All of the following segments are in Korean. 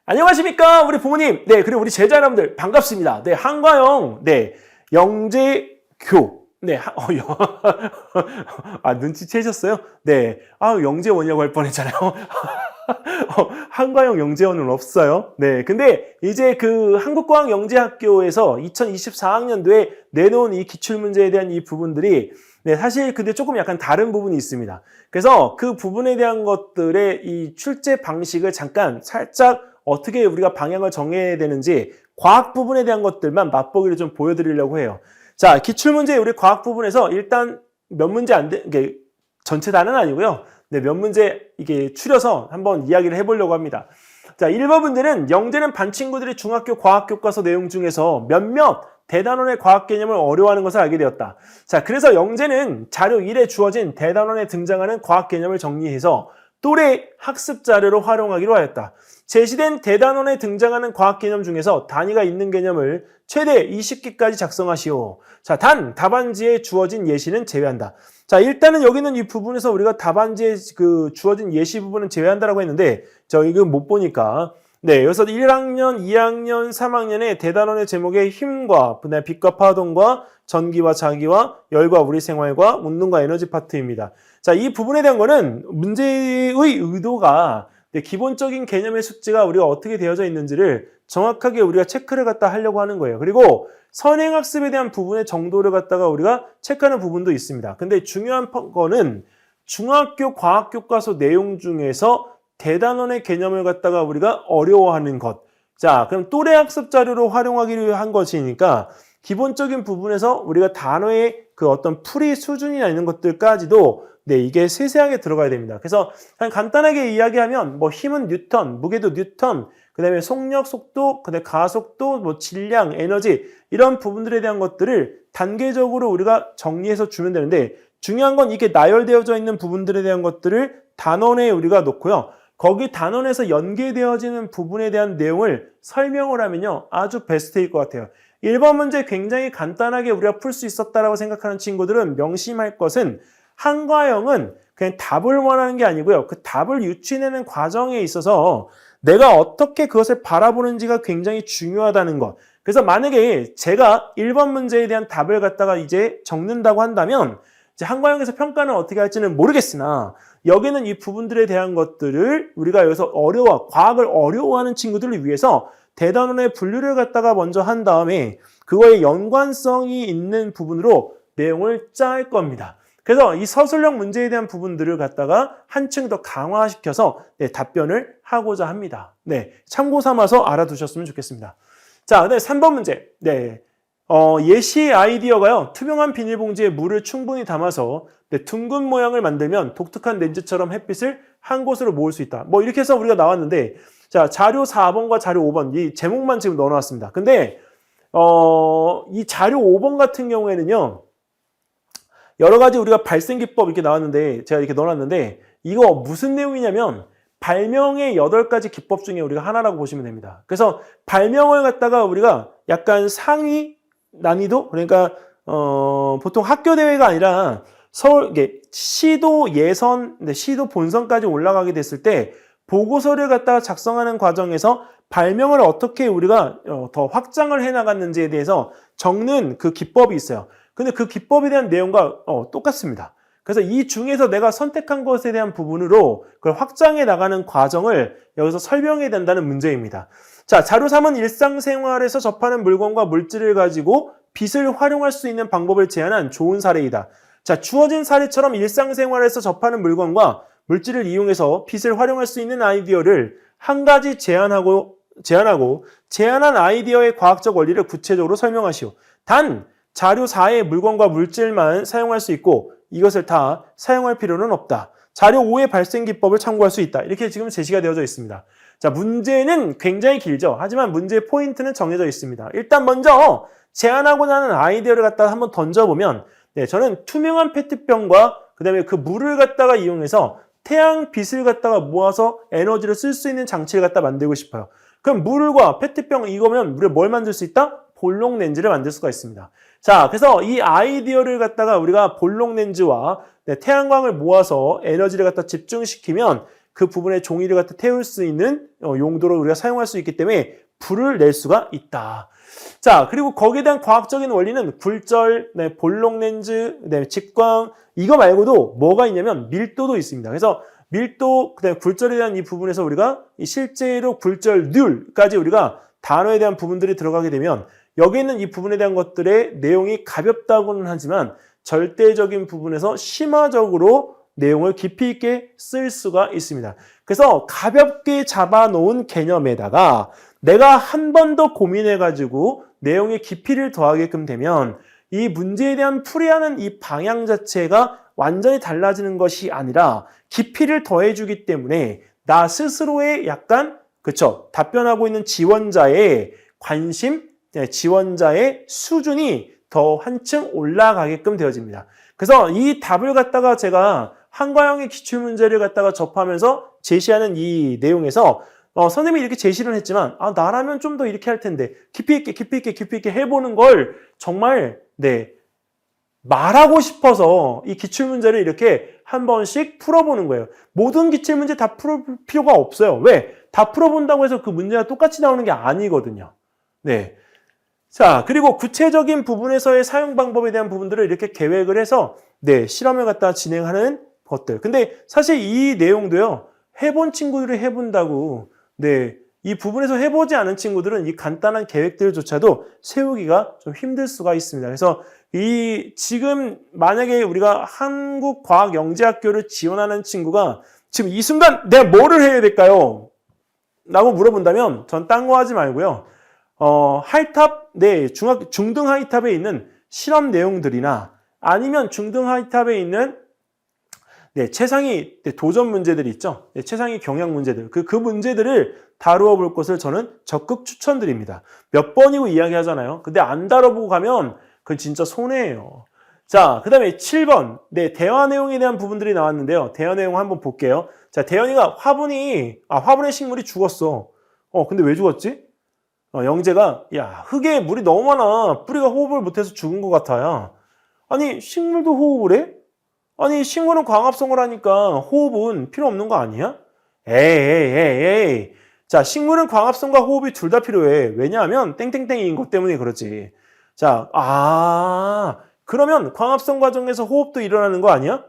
안녕하십니까 우리 부모님, 네, 그리고 우리 제자 여러분들 반갑습니다. 네, 한과영, 네, 영재교, 네, 눈치채셨어요? 네, 영재원이라고 할 뻔했잖아요. 한과영 영재원은 없어요. 네, 근데 이제 그 한국과학영재학교에서 2024학년도에 내놓은 이 기출문제에 대한 이 부분들이 네, 사실 근데 조금 약간 다른 부분이 있습니다. 그래서 그 부분에 대한 것들의 이 출제 방식을 잠깐 살짝 어떻게 우리가 방향을 정해야 되는지 과학 부분에 대한 것들만 맛보기를 좀 보여드리려고 해요. 자, 기출문제 우리 과학 부분에서 일단 몇 문제 이게 전체 다는 아니고요. 네, 몇 문제 이게 추려서 한번 이야기를 해보려고 합니다. 자, 1번 문제는 영재는 반 친구들이 중학교 과학교과서 내용 중에서 몇몇 대단원의 과학 개념을 어려워하는 것을 알게 되었다. 자, 그래서 영재는 자료 1에 주어진 대단원에 등장하는 과학 개념을 정리해서 또래 학습 자료로 활용하기로 하였다. 제시된 대단원에 등장하는 과학 개념 중에서 단위가 있는 개념을 최대 20개까지 작성하시오. 자, 단 답안지에 주어진 예시는 제외한다. 자, 일단은 여기는 이 부분에서 우리가 답안지에 그 주어진 예시 부분은 제외한다라고 했는데 저 이거 못 보니까 네, 여기서 1학년, 2학년, 3학년의 대단원의 제목에 힘과 그다음에 빛과 파동과 전기와 자기와 열과 우리 생활과 운동과 에너지 파트입니다. 자, 이 부분에 대한 거는 문제의 의도가 기본적인 개념의 숙지가 우리가 어떻게 되어져 있는지를 정확하게 우리가 체크를 갖다 하려고 하는 거예요. 그리고 선행학습에 대한 부분의 정도를 갖다가 우리가 체크하는 부분도 있습니다. 근데 중요한 거는 중학교 과학교과서 내용 중에서 대단원의 개념을 갖다가 우리가 어려워하는 것. 자, 그럼 또래 학습 자료로 활용하기로 한 것이니까 기본적인 부분에서 우리가 단어의 그 어떤 풀이 수준이나 이런 것들까지도 네, 이게 세세하게 들어가야 됩니다. 그래서 그냥 간단하게 이야기하면 뭐 힘은 뉴턴, 무게도 뉴턴, 그다음에 속력, 속도, 그다음에 가속도, 뭐 질량, 에너지 이런 부분들에 대한 것들을 단계적으로 우리가 정리해서 주면 되는데 중요한 건 이게 나열되어져 있는 부분들에 대한 것들을 단원에 우리가 놓고요. 거기 단원에서 연계되어지는 부분에 대한 내용을 설명을 하면요. 아주 베스트일 것 같아요. 1번 문제 굉장히 간단하게 우리가 풀 수 있었다라고 생각하는 친구들은 명심할 것은 한과영은 그냥 답을 원하는 게 아니고요. 그 답을 유추해내는 과정에 있어서 내가 어떻게 그것을 바라보는지가 굉장히 중요하다는 것. 그래서 만약에 제가 1번 문제에 대한 답을 갖다가 이제 적는다고 한다면 이제 한과영에서 평가는 어떻게 할지는 모르겠으나 여기는 이 부분들에 대한 것들을 우리가 여기서 과학을 어려워하는 친구들을 위해서 대단원의 분류를 갖다가 먼저 한 다음에 그거에 연관성이 있는 부분으로 내용을 짤 겁니다. 그래서 이 서술형 문제에 대한 부분들을 갖다가 한층 더 강화시켜서 답변을 하고자 합니다. 네, 참고 삼아서 알아두셨으면 좋겠습니다. 자, 네, 3번 문제. 네, 예시 아이디어가요. 투명한 비닐봉지에 물을 충분히 담아서 둥근 모양을 만들면 독특한 렌즈처럼 햇빛을 한 곳으로 모을 수 있다. 뭐 이렇게 해서 우리가 나왔는데 자, 자료 4번과 자료 5번 이 제목만 지금 넣어놨습니다. 근데 이 자료 5번 같은 경우에는요. 여러 가지 우리가 발생 기법 이렇게 나왔는데 제가 이렇게 넣어놨는데 이거 무슨 내용이냐면 발명의 8가지 기법 중에 우리가 하나라고 보시면 됩니다. 그래서 발명을 갖다가 우리가 약간 상위 난이도 그러니까 보통 학교 대회가 아니라 시도 예선, 시도 본선까지 올라가게 됐을 때 보고서를 갖다가 작성하는 과정에서 발명을 어떻게 우리가 더 확장을 해 나갔는지에 대해서 적는 그 기법이 있어요. 근데 그 기법에 대한 내용과 똑같습니다. 그래서 이 중에서 내가 선택한 것에 대한 부분으로 그걸 확장해 나가는 과정을 여기서 설명해야 된다는 문제입니다. 자, 자료 3은 일상생활에서 접하는 물건과 물질을 가지고 빛을 활용할 수 있는 방법을 제안한 좋은 사례이다. 자, 주어진 사례처럼 일상생활에서 접하는 물건과 물질을 이용해서 빛을 활용할 수 있는 아이디어를 한 가지 제안한 아이디어의 과학적 원리를 구체적으로 설명하시오. 단, 자료 4의 물건과 물질만 사용할 수 있고 이것을 다 사용할 필요는 없다. 자료 5의 발생 기법을 참고할 수 있다. 이렇게 지금 제시가 되어져 있습니다. 자, 문제는 굉장히 길죠. 하지만 문제의 포인트는 정해져 있습니다. 일단 먼저 제안하고자 하는 아이디어를 갖다가 한번 던져보면 저는 투명한 페트병과 그 다음에 그 물을 갖다가 이용해서 태양빛을 갖다가 모아서 에너지를 쓸 수 있는 장치를 갖다 만들고 싶어요. 그럼 물과 페트병 이거면 우리가 뭘 만들 수 있다? 볼록 렌즈를 만들 수가 있습니다. 자, 그래서 이 아이디어를 갖다가 우리가 볼록 렌즈와 태양광을 모아서 에너지를 갖다 집중시키면 그 부분에 종이를 갖다 태울 수 있는 용도로 우리가 사용할 수 있기 때문에 불을 낼 수가 있다. 자, 그리고 거기에 대한 과학적인 원리는 굴절, 네, 볼록 렌즈, 네, 직광, 이거 말고도 뭐가 있냐면 밀도도 있습니다. 그래서 밀도, 그다음에 굴절에 대한 이 부분에서 우리가 실제로 굴절률까지 우리가 단어에 대한 부분들이 들어가게 되면 여기 있는 이 부분에 대한 것들의 내용이 가볍다고는 하지만 절대적인 부분에서 심화적으로 내용을 깊이 있게 쓸 수가 있습니다. 그래서 가볍게 잡아놓은 개념에다가 내가 한 번 더 고민해가지고 내용의 깊이를 더하게끔 되면 이 문제에 대한 풀이하는 이 방향 자체가 완전히 달라지는 것이 아니라 깊이를 더해주기 때문에 나 스스로의 약간 그쵸 답변하고 있는 지원자의 관심, 지원자의 수준이 더 한층 올라가게끔 되어집니다. 그래서 이 답을 갖다가 제가 한과형의 기출문제를 갖다가 접하면서 제시하는 이 내용에서 선생님이 이렇게 제시를 했지만 나라면 좀 더 이렇게 할 텐데 깊이 있게 해보는 걸 정말 말하고 싶어서 이 기출문제를 이렇게 한 번씩 풀어보는 거예요. 모든 기출문제 다 풀 필요가 없어요. 왜? 다 풀어본다고 해서 그 문제가 똑같이 나오는 게 아니거든요. 네. 자, 그리고 구체적인 부분에서의 사용 방법에 대한 부분들을 이렇게 계획을 해서 실험을 갖다 진행하는 것들. 근데 사실 이 내용도요. 해본 친구들이 해본다고 이 부분에서 해보지 않은 친구들은 이 간단한 계획들조차도 세우기가 좀 힘들 수가 있습니다. 그래서 지금 만약에 우리가 한국과학영재학교를 지원하는 친구가 지금 이 순간 내가 뭐를 해야 될까요? 라고 물어본다면 전 딴 거 하지 말고요. 하이탑, 중등 하이탑에 있는 실험 내용들이나 아니면 중등 하이탑에 있는 최상위 도전 문제들이 있죠. 최상위 경향 문제들. 그 문제들을 다루어 볼 것을 저는 적극 추천드립니다. 몇 번이고 이야기하잖아요. 근데 안 다뤄보고 가면 그건 진짜 손해예요. 자, 그 다음에 7번. 대화 내용에 대한 부분들이 나왔는데요. 대화 내용 한번 볼게요. 자, 대현이가 화분의 식물이 죽었어. 근데 왜 죽었지? 영재가, 야, 흙에 물이 너무 많아. 뿌리가 호흡을 못해서 죽은 것 같아요. 아니, 식물도 호흡을 해? 아니, 식물은 광합성을 하니까 호흡은 필요 없는 거 아니야? 에이. 자, 식물은 광합성과 호흡이 둘 다 필요해. 왜냐하면 땡땡땡인 것 때문에 그렇지. 자, 그러면 광합성 과정에서 호흡도 일어나는 거 아니야?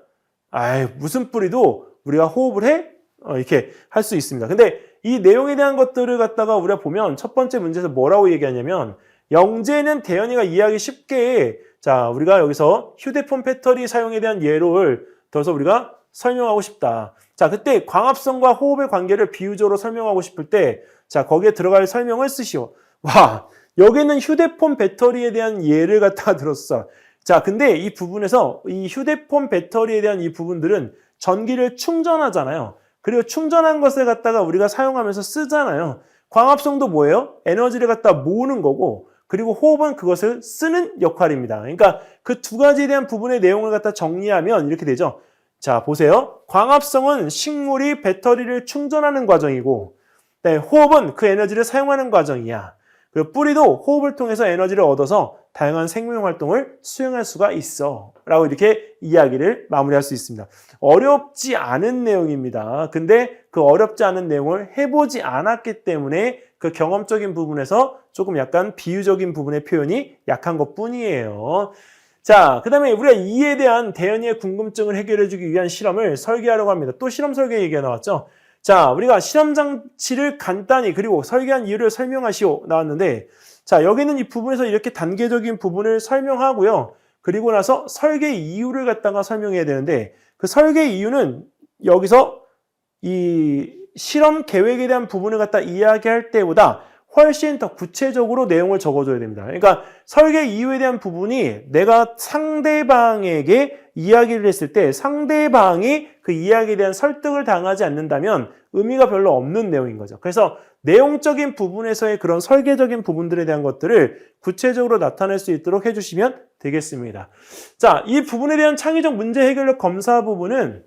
무슨 뿌리도 우리가 호흡을 해? 이렇게 할 수 있습니다. 근데 이 내용에 대한 것들을 갖다가 우리가 보면 첫 번째 문제에서 뭐라고 얘기하냐면 영재는 대현이가 이해하기 쉽게 자, 우리가 여기서 휴대폰 배터리 사용에 대한 예를 들어서 우리가 설명하고 싶다. 자, 그때 광합성과 호흡의 관계를 비유적으로 설명하고 싶을 때 자, 거기에 들어갈 설명을 쓰시오. 와, 여기는 휴대폰 배터리에 대한 예를 갖다가 들었어. 자, 근데 이 부분에서 이 휴대폰 배터리에 대한 이 부분들은 전기를 충전하잖아요. 그리고 충전한 것을 갖다가 우리가 사용하면서 쓰잖아요. 광합성도 뭐예요? 에너지를 갖다 모으는 거고 그리고 호흡은 그것을 쓰는 역할입니다. 그러니까 그 두 가지에 대한 부분의 내용을 갖다 정리하면 이렇게 되죠. 자, 보세요. 광합성은 식물이 배터리를 충전하는 과정이고 호흡은 그 에너지를 사용하는 과정이야. 그리고 뿌리도 호흡을 통해서 에너지를 얻어서 다양한 생명 활동을 수행할 수가 있어. 라고 이렇게 이야기를 마무리할 수 있습니다. 어렵지 않은 내용입니다. 근데 그 어렵지 않은 내용을 해보지 않았기 때문에 그 경험적인 부분에서 조금 약간 비유적인 부분의 표현이 약한 것 뿐이에요. 자, 그 다음에 우리가 이에 대한 대현이의 궁금증을 해결해주기 위한 실험을 설계하려고 합니다. 또 실험 설계 얘기가 나왔죠. 자, 우리가 실험 장치를 간단히 그리고 설계한 이유를 설명하시오 나왔는데 자, 여기는 이 부분에서 이렇게 단계적인 부분을 설명하고요. 그리고 나서 설계 이유를 갖다가 설명해야 되는데 그 설계 이유는 여기서 이 실험 계획에 대한 부분을 갖다 이야기할 때보다 훨씬 더 구체적으로 내용을 적어줘야 됩니다. 그러니까 설계 이유에 대한 부분이 내가 상대방에게 이야기를 했을 때 상대방이 그 이야기에 대한 설득을 당하지 않는다면 의미가 별로 없는 내용인 거죠. 그래서 내용적인 부분에서의 그런 설계적인 부분들에 대한 것들을 구체적으로 나타낼 수 있도록 해주시면 되겠습니다. 자, 이 부분에 대한 창의적 문제 해결력 검사 부분은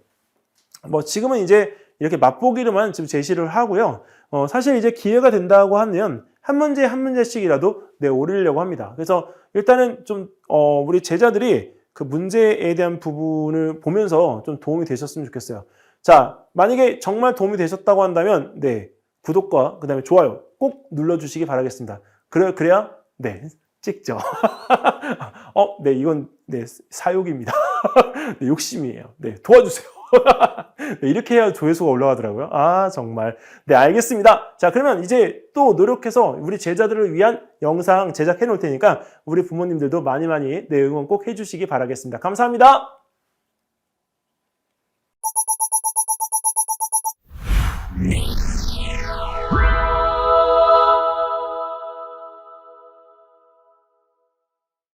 지금은 이제 이렇게 맛보기로만 지금 제시를 하고요. 사실 이제 기회가 된다고 하면 한 문제 한 문제씩이라도 올리려고 합니다. 그래서 일단은 좀 우리 제자들이 그 문제에 대한 부분을 보면서 좀 도움이 되셨으면 좋겠어요. 자, 만약에 정말 도움이 되셨다고 한다면, 네, 구독과 그 다음에 좋아요 꼭 눌러주시기 바라겠습니다. 그래야, 네, 찍죠. 네, 이건, 네, 사욕입니다. 네, 욕심이에요. 네, 도와주세요. 네, 이렇게 해야 조회수가 올라가더라고요. 아, 정말. 네, 알겠습니다. 자, 그러면 이제 또 노력해서 우리 제자들을 위한 영상 제작해 놓을 테니까 우리 부모님들도 많이 네, 응원 꼭 해주시기 바라겠습니다. 감사합니다.